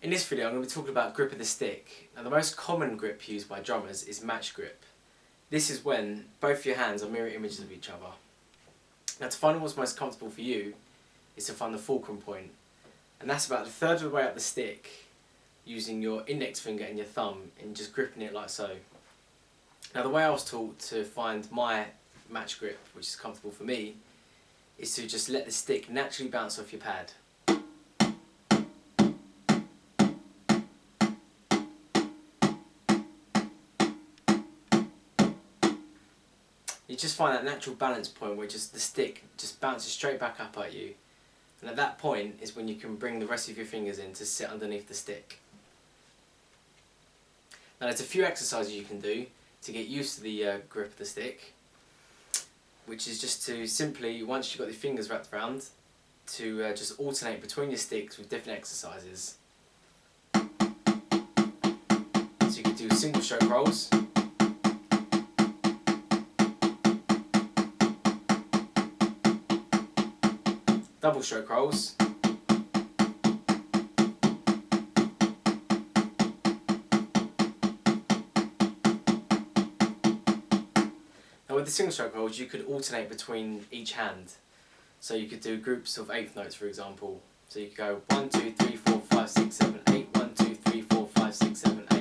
In this video I'm going to be talking about grip of the stick. Now the most common grip used by drummers is match grip. This is when both your hands are mirror images of each other. Now to find what's most comfortable for you is to find the fulcrum point, and that's about a third of the way up the stick using your index finger and your thumb and just gripping it like so. Now the way I was taught to find my match grip, which is comfortable for me, is to just let the stick naturally bounce off your pad. You just find that natural balance point where just the stick just bounces straight back up at you, and at that point is when you can bring the rest of your fingers in to sit underneath the stick. Now there's a few exercises you can do to get used to the grip of the stick, which is just to simply, once you've got your fingers wrapped around, to just alternate between your sticks with different exercises. So you can do single stroke rolls, double stroke rolls, now with the single stroke rolls you could alternate between each hand. So you could do groups of eighth notes, for example. So you could go 1, 2, 3, 4, 5, 6, 7, 8, 1, 2, 3, 4, 5, 6, 7, 8.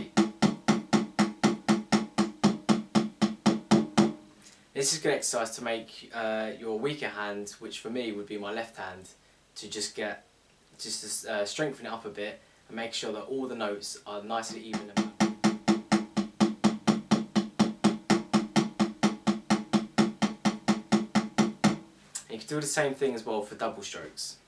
This is a good exercise to make your weaker hand, which for me would be my left hand, to just strengthen it up a bit and make sure that all the notes are nice and even. And you can do the same thing as well for double strokes.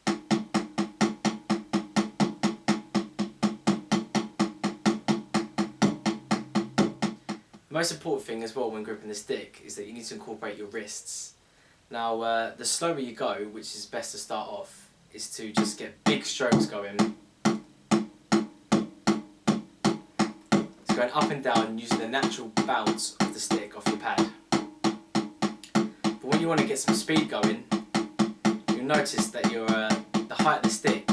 The most important thing as well when gripping the stick is that you need to incorporate your wrists. Now the slower you go, which is best to start off, is to just get big strokes going. So going up and down using the natural bounce of the stick off your pad. But when you want to get some speed going, you'll notice that the height of the stick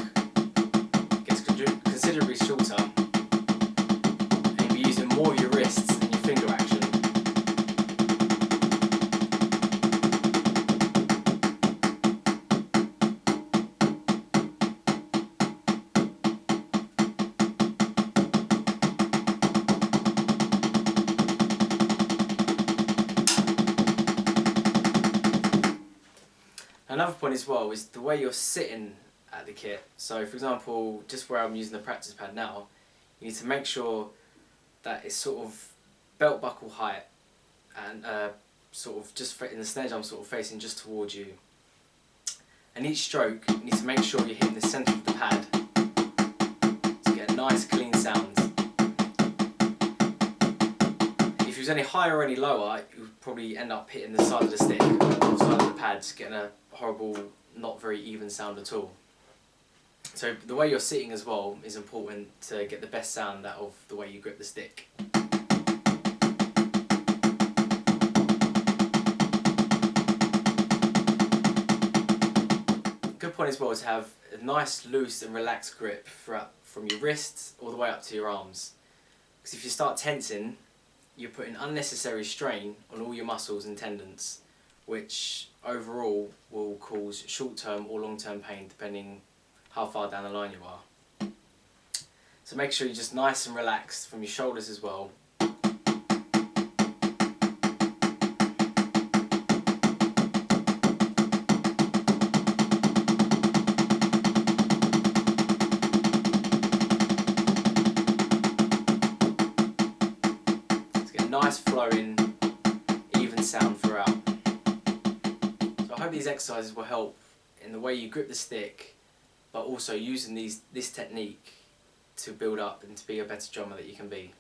gets considerably shorter, and you'll be using more of your wrists than your finger action. Another point as well is the way you're sitting at the kit. So for example, just where I'm using the practice pad now, you need to make sure that it's sort of belt buckle height, and sort of just in the snare drum sort of facing just towards you. And each stroke, you need to make sure you're hitting the centre of the pad to get a nice clean sound. If it was any higher or any lower, you would probably end up hitting the side of the stick, or the side of the pad, just getting a horrible, not very even sound at all. So the way you're sitting as well is important to get the best sound out of the way you grip the stick. A good point as well is to have a nice, loose and relaxed grip from your wrists all the way up to your arms. Because if you start tensing, you're putting unnecessary strain on all your muscles and tendons, which overall will cause short-term or long-term pain depending how far down the line you are. So make sure you're just nice and relaxed from your shoulders as well. Let's get a nice flowing, even sound throughout. So I hope these exercises will help in the way you grip the stick, but also using this technique to build up and to be a better drummer that you can be.